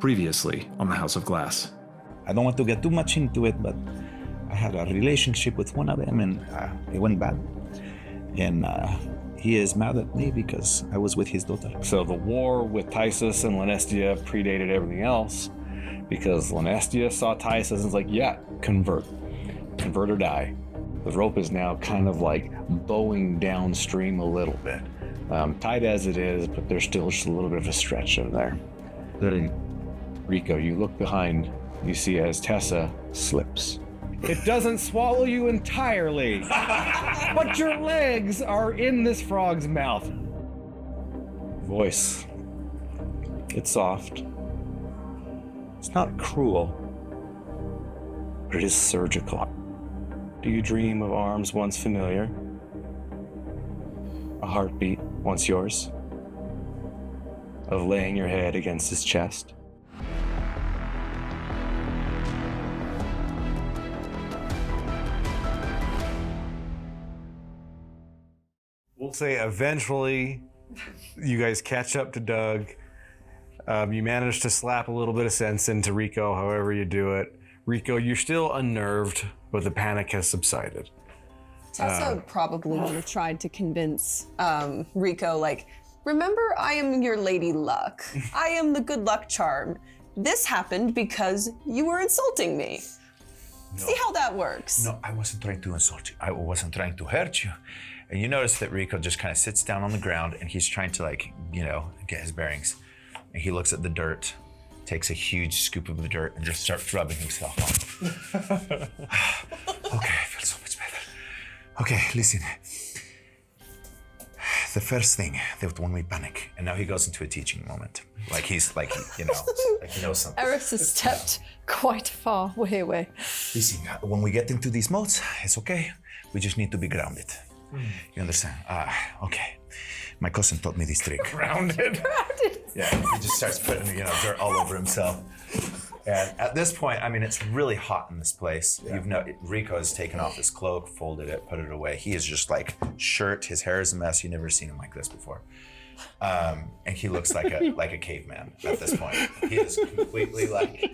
Previously on the House of Glass. I don't want to get too much into it, but I had a relationship with one of them and it went bad. And he is mad at me because I was with his daughter. So the war with Tysus and Lanestia predated everything else because Lanestia saw Tysus and was like, yeah, convert or die. The rope is now kind of like bowing downstream a little bit. Tight as it is, but there's still just a little bit of a stretch in there. Rico, you look behind, you see as Tessa slips. It doesn't swallow you entirely, but your legs are in this frog's mouth. Voice. It's soft. It's not cruel, but it is surgical. Do you dream of arms once familiar? A heartbeat once yours? Of laying your head against his chest? We'll say eventually you guys catch up to Doug. You manage to slap a little bit of sense into Rico, however you do it. Rico, you're still unnerved, but the panic has subsided. Tessa probably would have tried to convince Rico, like, remember, I am your lady luck. I am the good luck charm. This happened because you were insulting me. No. See how that works? No, I wasn't trying to insult you. I wasn't trying to hurt you. And you notice that Rico just kind of sits down on the ground and he's trying to, like, get his bearings. And he looks at the dirt, takes a huge scoop of the dirt and just starts rubbing himself on. Okay, I feel so much better. Okay, listen. The first thing that when we panic, and now he goes into a teaching moment. Like he's like, like he knows something. Eris has stepped quite far way away. Listen, when we get into these modes, it's okay. We just need to be grounded. You understand? Okay. My cousin taught me this trick. Grounded. Yeah, he just starts putting, dirt all over himself. And at this point, I mean, it's really hot in this place. Yeah. Rico has taken off his cloak, folded it, put it away. He is just like shirt, his hair is a mess. You've never seen him like this before. And he looks like a caveman at this point. He is completely like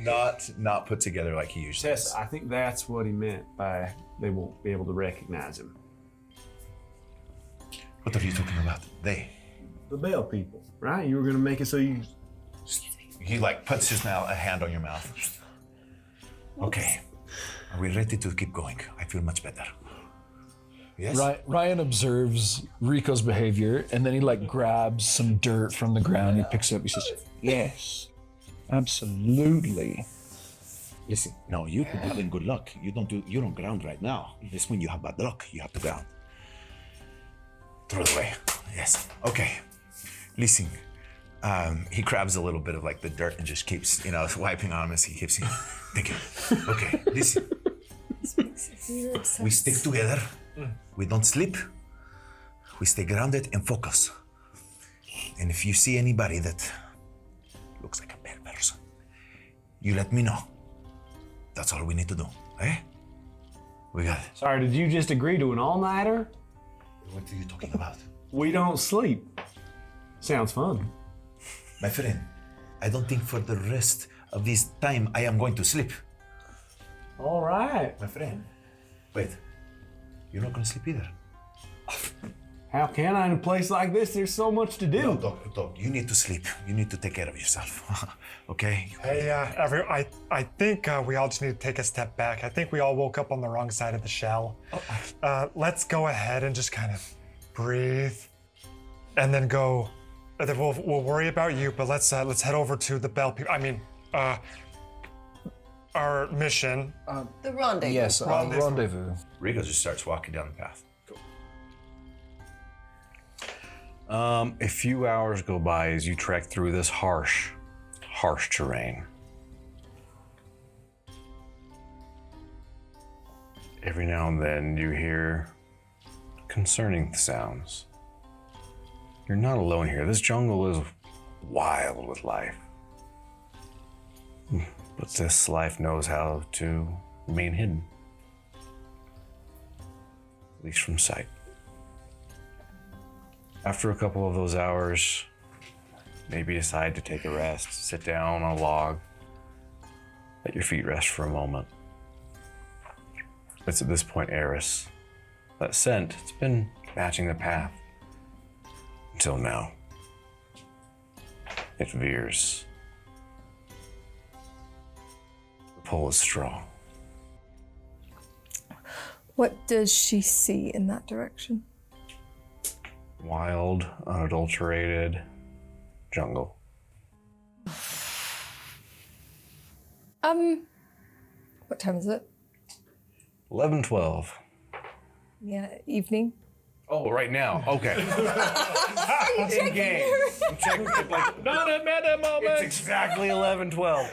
not put together like he usually is. I think that's what he meant by they won't be able to recognize him. What are you talking about? They? The Bell people, right? You were gonna make it so you... He like puts a hand on your mouth. Okay, are we ready to keep going? I feel much better. Yes? Ryan observes Rico's behavior and then he like grabs some dirt from the ground. He picks it up. He says, yes, absolutely. Listen, no, you could have good luck. You don't ground right now. This when you have bad luck, you have to ground. Throw it away. Yes. Okay. Listen. He grabs a little bit of like the dirt and just keeps, wiping on him as he keeps saying, thank you. Okay, listen. We stick together. We don't sleep. We stay grounded and focus. And if you see anybody that looks like a bad person, you let me know. That's all we need to do, eh? We got it. Sorry, did you just agree to an all-nighter? What are you talking about? We don't sleep. Sounds fun. My friend, I don't think for the rest of this time I am going to sleep. All right. My friend, wait, you're not going to sleep either. How can I in a place like this? There's so much to do. No, Doc, you need to sleep. You need to take care of yourself, okay? Hey, I think we all just need to take a step back. I think we all woke up on the wrong side of the shell. Let's go ahead and just kind of breathe and then go. Then we'll worry about you, but let's head over to the Bell people. I mean, our mission. The rendezvous. Yes, rendezvous. Rico just starts walking down the path. A few hours go by as you trek through this harsh terrain. Every now and then you hear concerning sounds. You're not alone here. This jungle is wild with life. But this life knows how to remain hidden. At least from sight. After a couple of those hours, maybe decide to take a rest, sit down on a log, let your feet rest for a moment. It's at this point, Eris, that scent, it's been matching the path until now. It veers. The pull is strong. What does she see in that direction? Wild, unadulterated jungle. What time is it? 11:12. Yeah, evening. Oh, right now. Okay. In game. I'm checking it like not a meta moment. It's exactly 11:12.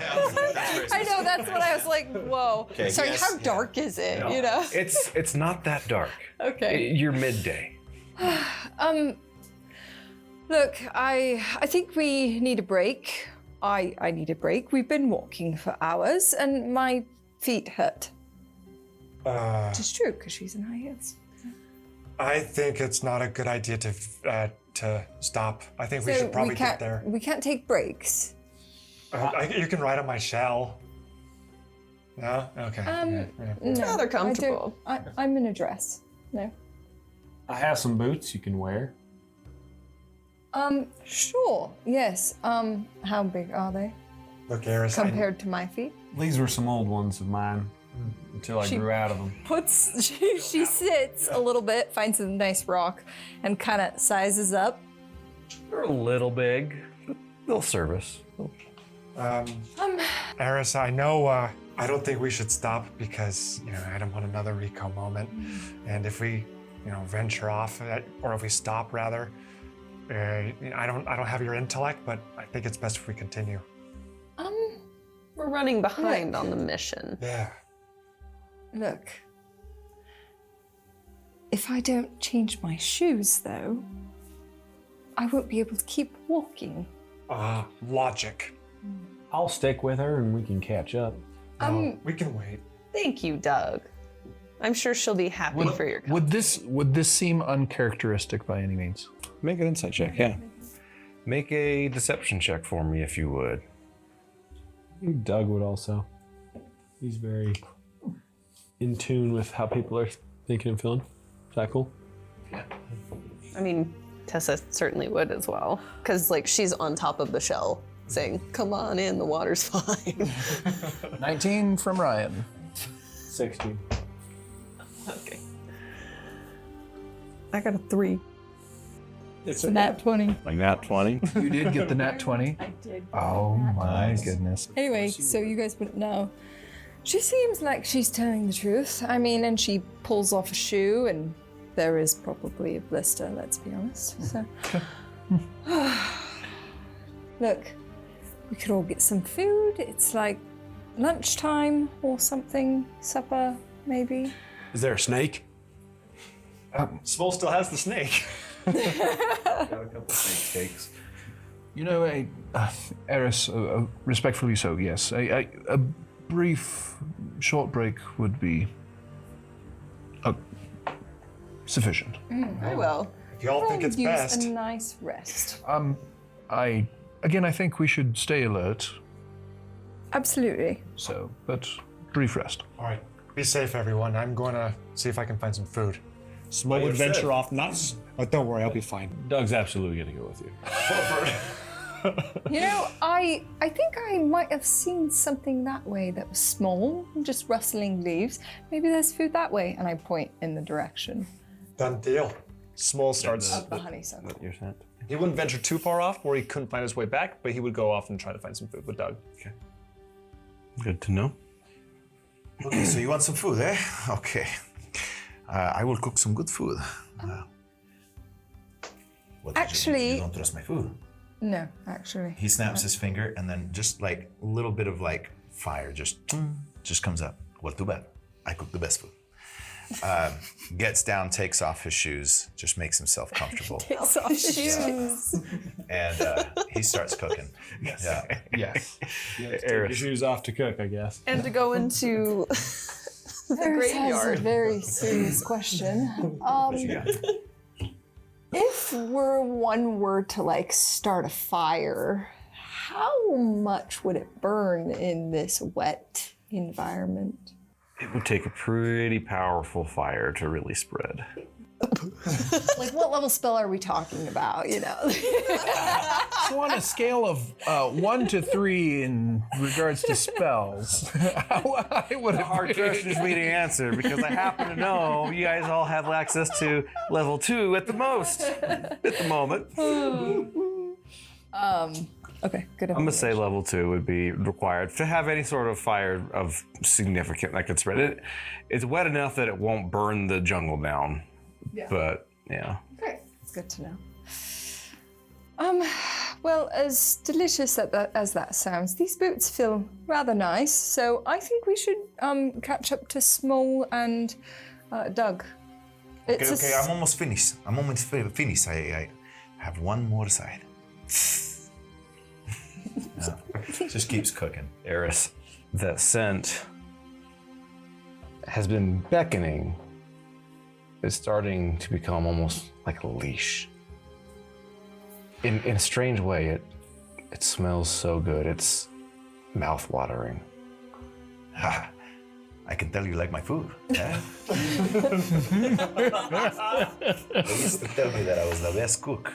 I know, that's what I was like, whoa. Sorry, how dark is it? You know? It's not that dark. Okay. You're midday. Look, I think we need a break. I need a break. We've been walking for hours and my feet hurt. Which is true, because she's in high heels. I think it's not a good idea to stop. I think we should probably get there. We can't take breaks. You can ride on my shell. No? Okay. No, they're comfortable. I'm in a dress. No. I have some boots you can wear. Sure. Yes. How big are they Look, Eris, compared to my feet? These were some old ones of mine until I grew out of them. She sits a little bit, finds a nice rock, and kind of sizes up. They're a little big, but they'll service. Eris, I know I don't think we should stop because, I don't want another Rico moment. And if we, venture off, or if we stop rather, I don't have your intellect, but I think it's best if we continue. We're running behind on the mission. Yeah. Look. If I don't change my shoes, though, I won't be able to keep walking. Logic. I'll stick with her and we can catch up. We can wait. Thank you, Doug. I'm sure she'll be happy for your company. Would this seem uncharacteristic by any means? Make an insight check, yeah. Make a deception check for me if you would. I think Doug would also. He's very in tune with how people are thinking and feeling. Is that cool? I mean, Tessa certainly would as well. Because, she's on top of the shell saying, come on in, the water's fine. 19 from Ryan. 16. Okay. I got a 3. It's a nat 20. Like nat 20? You did get the nat 20? I did. Oh my goodness. Anyway, so you guys wouldn't know. She seems like she's telling the truth. I mean, and she pulls off a shoe, and there is probably a blister, let's be honest. So, look, we could all get some food. It's like lunchtime or something, supper, maybe. Is there a snake? Svol still has the snake. Got a couple snake steaks. Eris, respectfully so, yes. A brief, short break would be sufficient. Very well. If y'all think it's Use best. a nice rest. I think we should stay alert, Absolutely. but brief rest. All right. Be safe, everyone. I'm going to see if I can find some food. Svol would venture off. Don't worry, I'll be fine. Doug's absolutely gonna go with you. I think I might have seen something that way that was small, just rustling leaves. Maybe there's food that way, and I point in the direction Done deal. Svol starts. of the honeysuckle. Your scent? He wouldn't venture too far off where he couldn't find his way back, but he would go off and try to find some food with Doug. Okay. Good to know. Okay, so you want some food, eh? Okay. I will cook some good food. Actually- you don't trust my food. No, actually. He snaps his finger, and then just a little bit of fire just comes up. Well, too bad. I cook the best food. Gets down, takes off his shoes, just makes himself comfortable, Takes off his shoes. and he starts cooking. Yeah. Yes. Take your shoes off to cook, I guess. And to go into the Eris has a graveyard. very serious question. If one were to like start a fire, how much would it burn in this wet environment? It would take a pretty powerful fire to really spread. Like, what level spell are we talking about? You know. So on a scale of 1 to 3 in regards to spells, how high would it Hard question for me to answer because I happen to know you guys all have access to level 2 at the most at the moment. Okay, good. I'm gonna say level 2 would be required to have any sort of fire of significant that could spread it. It's wet enough that it won't burn the jungle down. Yeah. But yeah. Great. It's good to know. Well, as delicious as that sounds, these boots feel rather nice. So I think we should catch up to Small and Doug. Okay, I'm almost finished. I have one more side. Just keeps cooking. Eris, that scent has been beckoning. It's starting to become almost like a leash. In a strange way, it smells so good. It's mouth-watering. Ha! I can tell you like my food. Yeah? They used to tell me that I was the best cook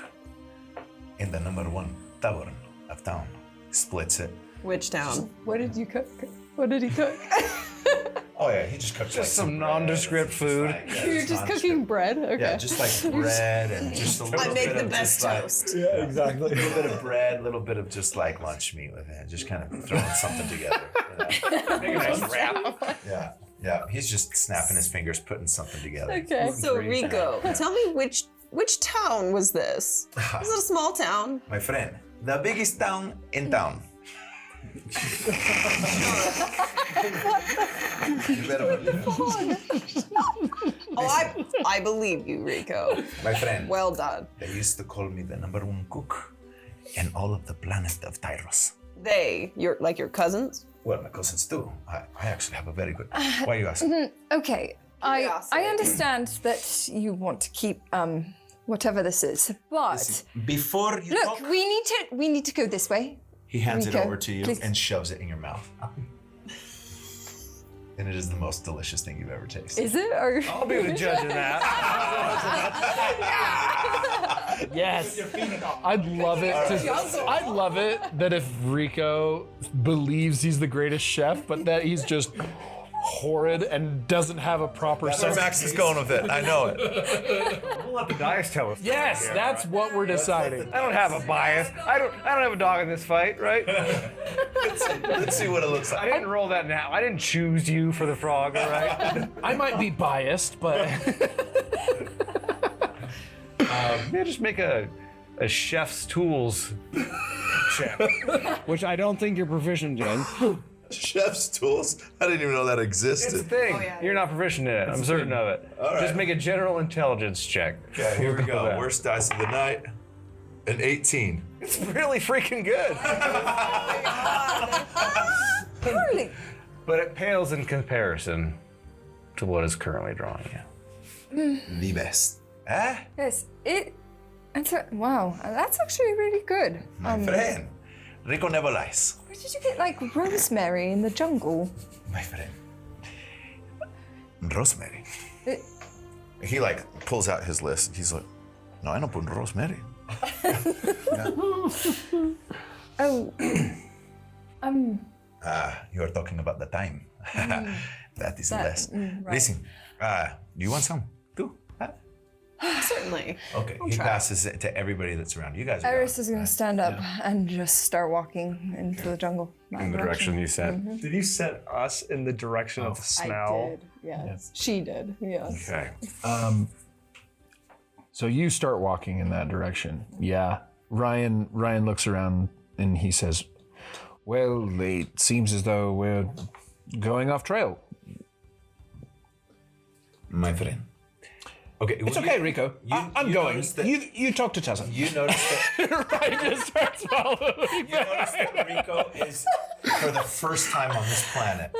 in the #1 tavern of town. Splits it. Which town? What did you cook? What did he cook? Oh yeah, he just cooks like some bread. nondescript food. You're just cooking bread? Okay. Yeah, just like bread and just a little I make bit the of best just toast. Yeah, exactly. A little bit of bread, a little bit of just like lunch meat with it. Just kind of throwing something together. You know? Make a nice wrap. Yeah. He's just snapping his fingers, putting something together. Okay. So Rico, tell me which town was this? Was it a small town? My friend, the biggest town in town. You better believe it. Oh, I believe you, Rico. My friend. Well done. They used to call me the #1 cook in all of the planet of Tyros. Your cousins? Well, my cousins too. I actually have a very good. Why are you asking? Okay. I understand that you want to keep whatever this is, but Before you look, talk, we need to go this way. he hands it Rico, over to you please. and shoves it in your mouth. And it is the most delicious thing you've ever tasted. Is it? Or I'll be the judge of that. Yes. I'd love it. I'd love it that if Rico believes he's the greatest chef, but that he's just horrid and doesn't have a proper That's where sense. Max is going with it. I know it. We'll let the dice tell us. Yes, that's what we're deciding. I don't have a bias. I don't have a dog in this fight, right? Let's see what it looks I like. didn't roll that now. I didn't choose you for the frog, all right? I might be biased, but Yeah, just make a chef's tools check, which I don't think you're proficient in. Chef's tools? I didn't even know that It's a existed. thing. You're not proficient in it. I'm certain of it. All right. Just make a general intelligence check. Okay, here we go. that. Worst dice of the night. An 18. It's really freaking good. Really? But it pales in comparison to what is currently drawing you. The best. Eh? Yes. Wow. That's actually really good. My friend. Rico never lies. Where did you get like rosemary in the jungle? My friend. Rosemary. It- He like pulls out his list. He's like, no, I don't put rosemary. Oh. You are talking about the time. That is less. right. Listen, you want some? Too? Huh? Certainly. Okay, he passes it to everybody that's around. You guys are Iris gone. is gonna stand up and just start walking into the jungle. In the direction you said. Did you set us in the direction of the smell? I did. Yes. She did. Yes. Okay. so you start walking in that direction. Yeah. Ryan looks around and he says, "Well, it seems as though we're going off trail." My friend. Okay, It's okay, Rico. I'm you going. noticed that- You talk to Tessa. You notice that Ryan just starts following. you notice that Rico is for the first time on this planet,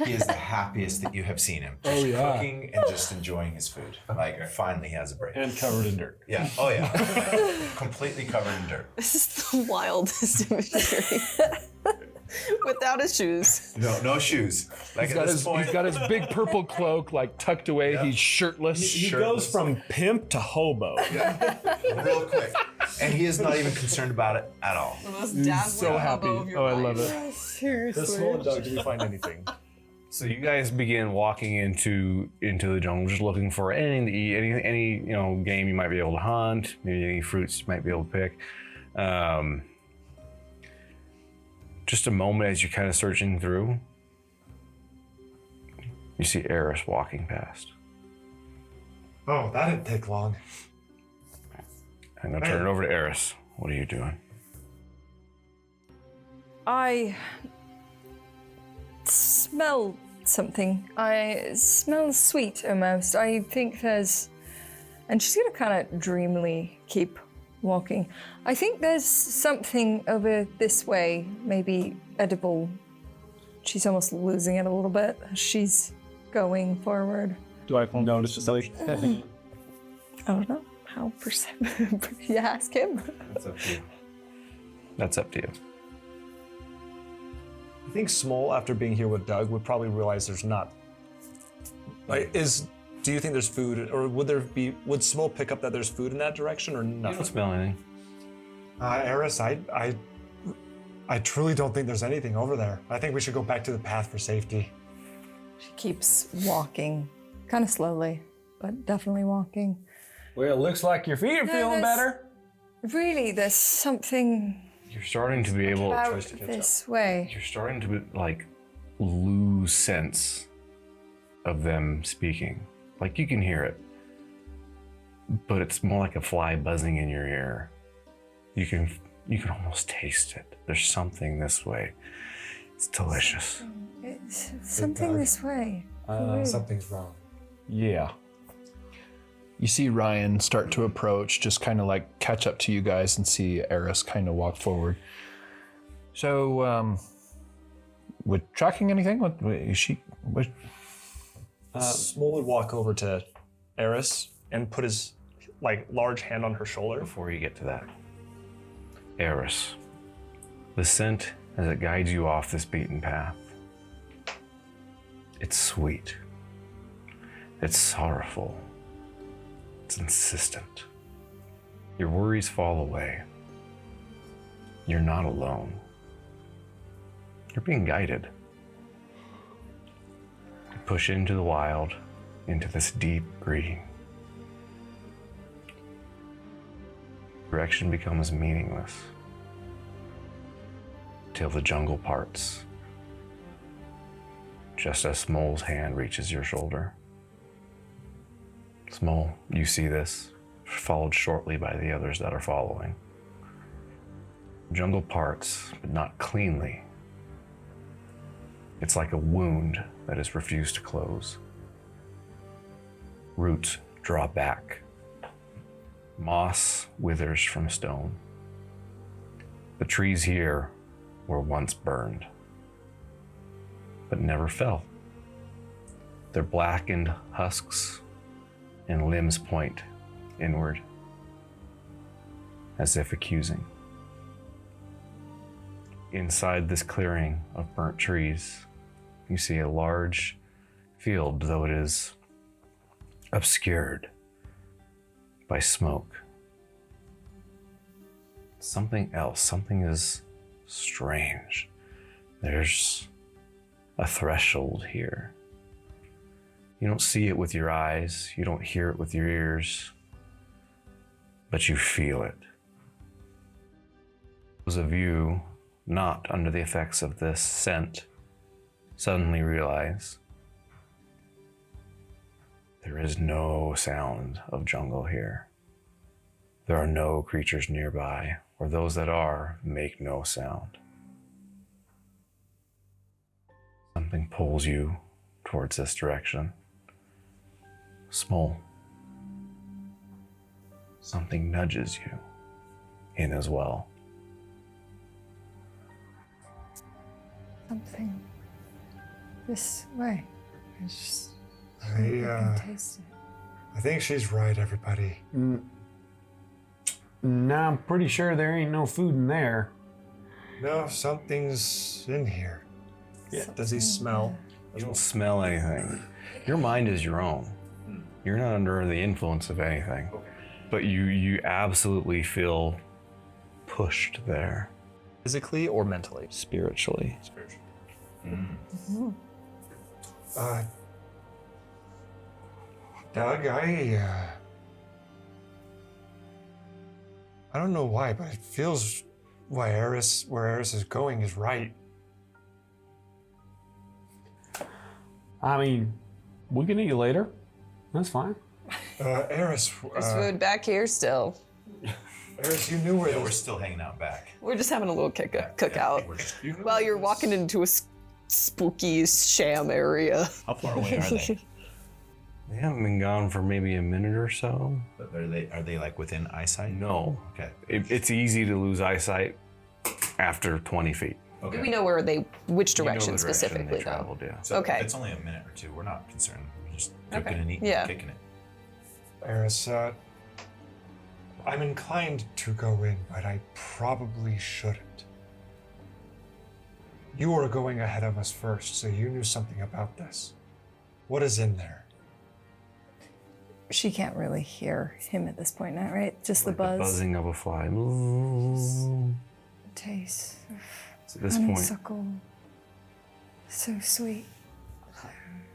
he is the happiest that you have seen him. Just cooking and just enjoying his food. Like, finally he has a break. And covered in dirt. Yeah. Oh, yeah. Completely covered in dirt. This is the wildest imagery. Without his shoes. No shoes. Like at this point, He's got his big purple cloak like tucked away. He's shirtless. He goes from pimp to hobo. real quick. And he is not even concerned about it at all. The most dazzling so happy. hobo of your Oh, I life. love it. Seriously. The small dog, did you find anything? So you guys begin walking into the jungle, just looking for anything to eat, any game you might be able to hunt, maybe any fruits you might be able to pick. Just a moment as you're kind of searching through, you see Eris walking past. Oh, that didn't take long. I'm gonna turn it over to Eris. What are you doing? I smell something. I smell sweet almost. I think there's, and she's gonna kind of dreamily keep walking. I think there's something over this way, maybe edible. She's almost losing it a little bit as she's going forward. Do I notice something? I don't know. How perceptive? You ask him. That's up to you. That's up to you. I think Small, after being here with Doug, would probably realize there's not. Like, do you think there's food, or would Small pick up that there's food in that direction, or You nothing? don't smell anything. Eris, I truly don't think there's anything over there. I think we should go back to the path for safety. She keeps walking, kind of slowly, but definitely walking. Well, it looks like your feet are feeling better. Really, there's something You're starting to be able. about this way. You're starting to lose sense of them speaking. Like you can hear it, but it's more like a fly buzzing in your ear. You can almost taste it. There's something this way. It's delicious. It's something this way. Something's wrong. Yeah. You see Ryan start to approach, just kind of like catch up to you guys and see Eris kind of walk forward. So, with tracking anything? What is she? What? Small would walk over to Eris and put his large hand on her shoulder. Before you get to that, Eris, the scent as it guides you off this beaten path, it's sweet. It's sorrowful. It's insistent. Your worries fall away. You're not alone. You're being guided. You push into the wild, into this deep green. Direction becomes meaningless till the jungle parts, just as Smol's hand reaches your shoulder. Smol, you see this, followed shortly by the others that are following. Jungle parts, but not cleanly. It's like a wound that is refused to close. Roots draw back. Moss withers from stone. The trees here were once burned, but never fell. Their blackened husks and limbs point inward, as if accusing. Inside this clearing of burnt trees, you see a large field, though it is obscured by smoke. Something else, something is strange. There's a threshold here. You don't see it with your eyes, you don't hear it with your ears, but you feel it. Those of you not under the effects of this scent suddenly realize there is no sound of jungle here. There are no creatures nearby, or those that are make no sound. Something pulls you towards this direction. Small. Something nudges you in as well. something this way. I just I can taste it. I think she's right, everybody. Nah, I'm pretty sure there ain't no food in there. No, something's in here. Does he smell? You don't smell anything. Your mind is your own. You're not under the influence of anything. But you absolutely feel pushed there. Physically or mentally? Spiritually. Doug, I don't know why, but it feels where Eris is going is right. I mean, we can eat later. That's fine. Eris, There's food back here still. Eris, you knew where Yeah, we're this. still hanging out back. We're just having a little cookout. While you're walking into a spooky sham area. How far away are they? They haven't been gone for maybe a minute or so. But are they like within eyesight? No. Okay. It's easy to lose eyesight after 20 feet. Okay. Do we know which You know direction the direction specifically they though? traveled, yeah. So Okay. if it's only a minute or two, we're not concerned. We're just cooking Okay. and eating Yeah. and kicking it. Eris, I'm inclined to go in, but I probably shouldn't. You were going ahead of us first, so you knew something about this. What is in there? She can't really hear him at this point, now, right? Just Like the buzz. buzzing of a fly. Taste of So at this point, honeysuckle. So sweet.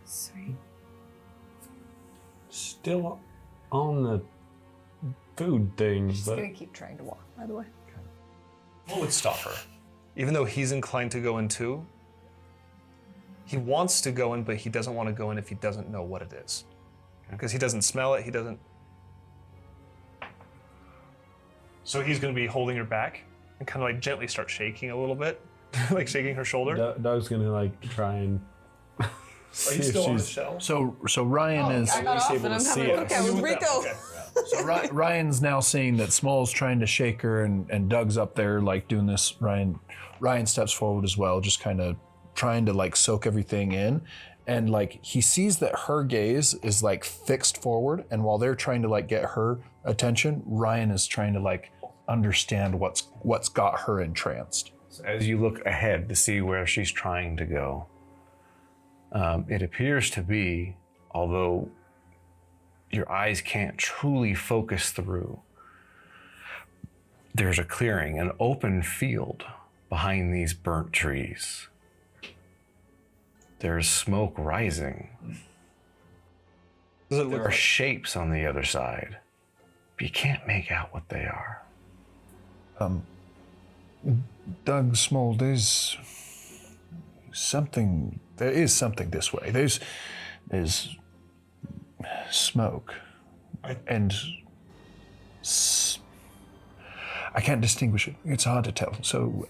Sweet. Still on the food thing, She's but gonna keep trying to walk, by the way. What would stop her? Even though he's inclined to go in too, he wants to go in, but he doesn't want to go in if he doesn't know what it is. Because he doesn't smell it, he doesn't. So he's going to be holding her back and kind of like gently start shaking a little bit, like shaking her shoulder. Doug's gonna like try and. Are you still on the shell? So Ryan is. I got off and I'm having a cookout with Rico. Okay. So Ryan's now seeing that Small's trying to shake her, and Doug's up there like doing this. Ryan steps forward as well, just kind of trying to like soak everything in, and like he sees that her gaze is like fixed forward, and while they're trying to like get her attention, Ryan is trying to like understand what's got her entranced. So as you look ahead to see where she's trying to go, it appears to be, although your eyes can't truly focus through, there's a clearing, an open field behind these burnt trees. There's smoke rising. Does it There look are like shapes on the other side, but you can't make out what they are. Doug Small, there is something this way. There's smoke and I can't distinguish it. It's hard to tell. So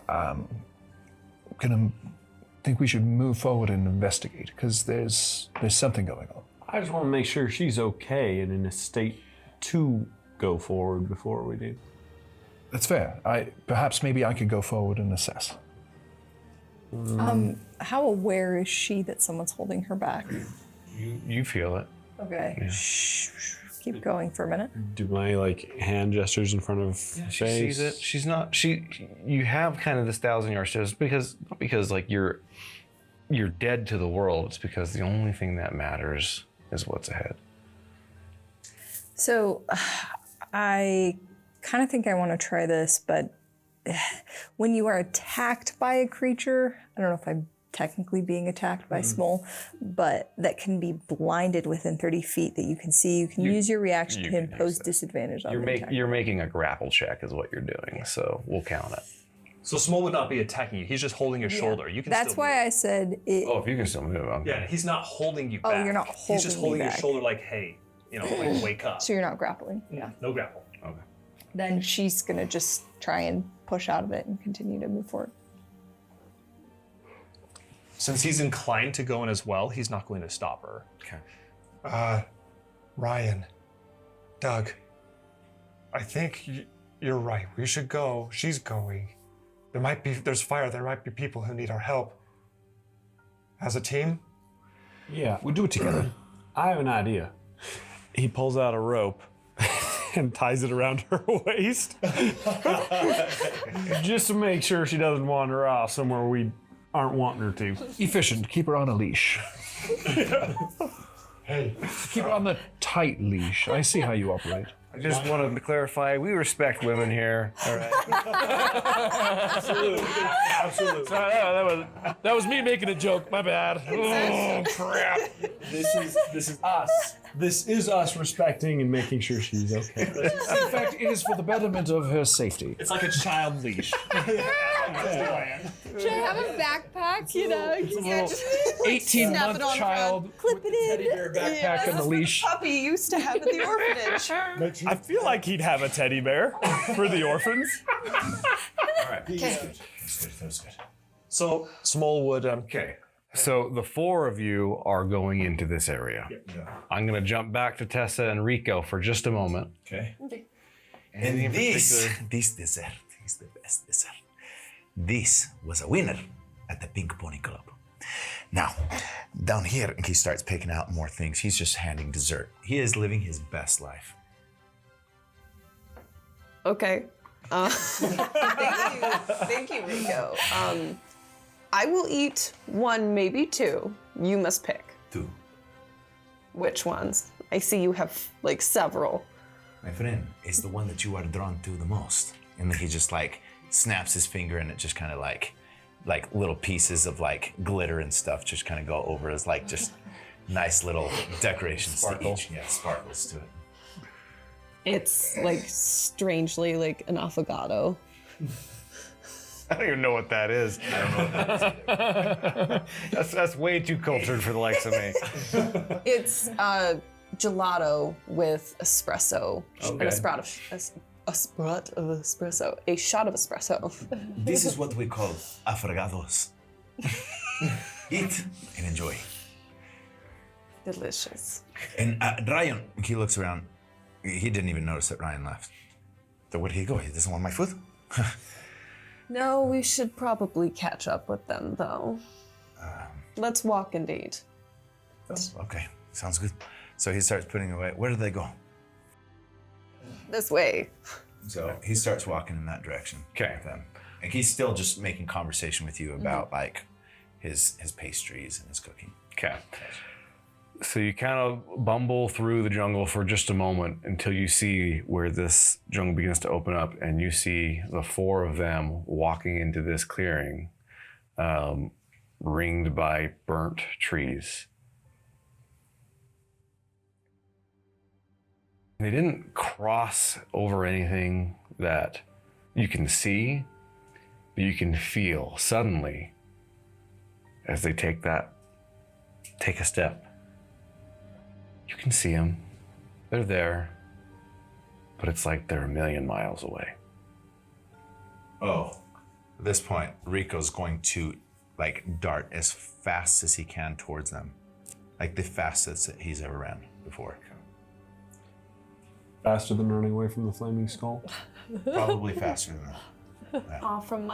think we should move forward and investigate because there's something going on. I just want to make sure she's okay and in a state to go forward before we do. That's fair. Perhaps maybe I could go forward and assess. How aware is she that someone's holding her back? You feel it. Okay. Shh. Keep going for a minute. Do my like hand gestures in front of She face? sees it. She's not. You have kind of this 1,000-yard stairs not because like you're dead to the world. It's because the only thing that matters is what's ahead. So, I kind of think I want to try this, but when you are attacked by a creature, I don't know if I'm technically being attacked by Small, but that can be blinded within 30 feet that you can see. You can use your reaction to you can impose use that. disadvantage on the attack. You're making a grapple check is what you're doing, so we'll count it. So Small would not be attacking you. He's just holding your shoulder. You can. That's still why move. I said it. Oh, if you can still move, okay. Yeah, he's not holding you Oh, back. you're not He's just holding me holding your back. shoulder like, hey, like wake up. So you're not grappling. Yeah. No grapple. Okay. Then she's gonna just try and push out of it and continue to move forward. Since he's inclined to go in as well, he's not going to stop her. Okay. Ryan, Doug, I think you're right. We should go. She's going. There's fire. There might be people who need our help. as a team? Yeah. We'll do it together. I have an idea. He pulls out a rope and ties it around her waist. Just to make sure she doesn't wander off somewhere we aren't wanting her to. Efficient. Keep her on a leash. Hey, Keep her on the tight leash. I see how you operate. I just wanted to clarify, we respect women here. All right. Absolutely. Sorry, that was me making a joke. My bad. Oh crap! This is us. This is us respecting and making sure she's okay. In fact, it is for the betterment of her safety. It's like a child leash. Should I have a backpack? You know, Snap it 18-month on child front, clip it in. backpack and the leash. Puppy used to have at the orphanage. I feel like he'd have a teddy bear for the orphans. So Smallwood. Okay. So the 4 of you are going into this area. I'm going to jump back to Tessa and Rico for just a moment. Okay. Anything And in this particular? dessert is the best dessert. This was a winner at the Pink Pony Club. Now, down here, he starts picking out more things. He's just handing dessert. He is living his best life. Okay. Thank you, Rico. I will eat 1, maybe 2. You must pick. 2. Which ones? I see you have like several. My friend, is the one that you are drawn to the most. And then he just like snaps his finger and it just kind of like little pieces of like glitter and stuff just kind of go over as like just nice little decorations to each. Yeah, sparkles to it. It's like strangely like an affogato. I don't even know what that is. I don't know what that is. That's way too cultured for the likes of me. It's gelato with espresso. And a sprout of espresso. A shot of espresso. This is what we call affogatos. Eat and enjoy. Delicious. And Ryan, he looks around. He didn't even notice that Ryan left. So where did he go? He doesn't want my food? No, we should probably catch up with them though. Let's walk and eat. Okay, sounds good. So he starts putting away. Where did they go? This way. So he starts walking in that direction. Okay. With them. And he's still just making conversation with you about like his pastries and his cooking. Okay. So you kind of bumble through the jungle for just a moment until you see where this jungle begins to open up, and you see the 4 of them walking into this clearing, ringed by burnt trees. They didn't cross over anything that you can see, but you can feel suddenly as they take a step. You can see them. They're there. But it's like they're a million miles away. Oh. At this point, Rico's going to like dart as fast as he can towards them. Like the fastest that he's ever ran before. Faster than running away from the flaming skull. Probably faster than that. Aw, from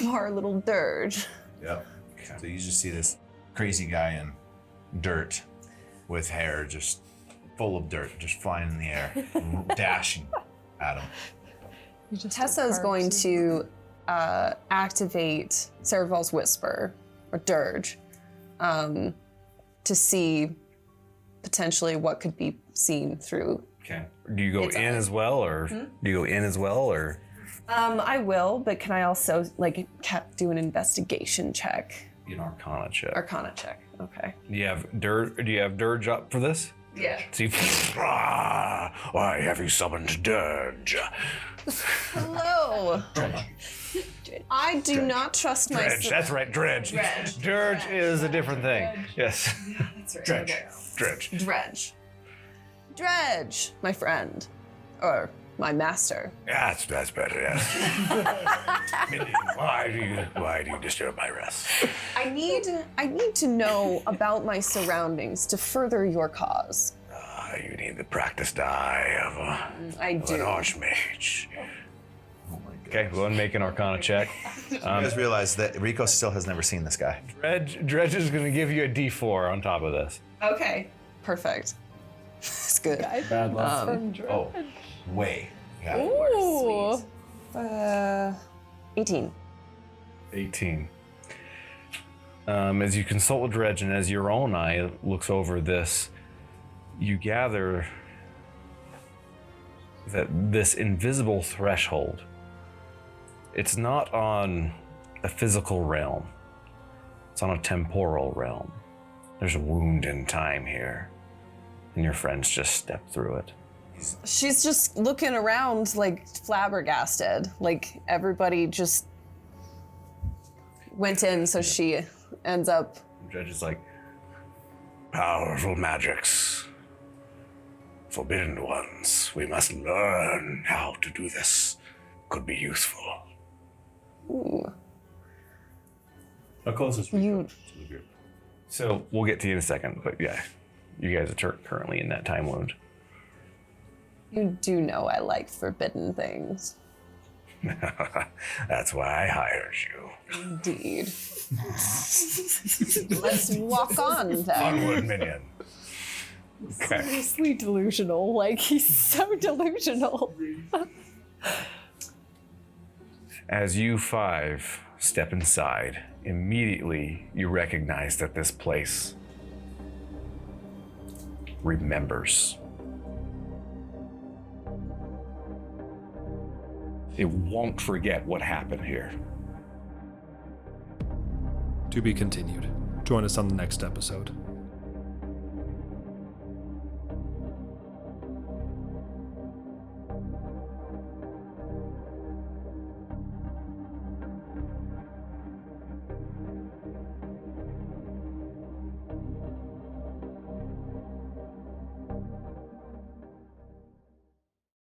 our little dirge. Yep. Okay. So you just see this crazy guy in dirt with hair just full of dirt, just flying in the air, dashing at him. Tessa is going to activate Cereval's Whisper, or Dirge, to see potentially what could be seen through. Okay. Do you go in as well, or do you go in as well, or? I will, but can I also do an investigation check? An Arcana check. Arcana check. Okay. Do you have Dirge up for this? Yeah. See, why have you summoned Dirge? Hello. I do not trust my. Dredge. That's right, Dredge. Dirge is a different thing. Yes. That's right. Dredge. Dredge, my friend, or my master. Yeah, that's better. Yes. Why do you disturb my rest? I need to know about my surroundings to further your cause. You need the practiced eye of I an do. archmage. Oh my Okay, go ahead and make an Arcana check. You guys realize that Rico still has never seen this guy. Dredge is going to give you a D4 on top of this. Okay, perfect. It's good. Bad luck. Oh, way. Yeah. Ooh. 18. 18. As you consult with Dredge and as your own eye looks over this, you gather that this invisible threshold, it's not on a physical realm, it's on a temporal realm. There's a wound in time here, and your friends just step through it. She's just looking around like flabbergasted. Like everybody just went in, so she ends up. Dredge is like, powerful magics, forbidden ones. We must learn how to do this. Could be useful. Ooh. How close is You. to the group? So we'll get to you in a second, but yeah, you guys are currently in that time wound. You do know I like forbidden things. That's why I hired you. Indeed. Let's walk on then. Onward, minion. Okay. Seriously delusional. Like, he's so delusional. As you five step inside, immediately you recognize that this place remembers. It won't forget what happened here. To be continued. Join us on the next episode.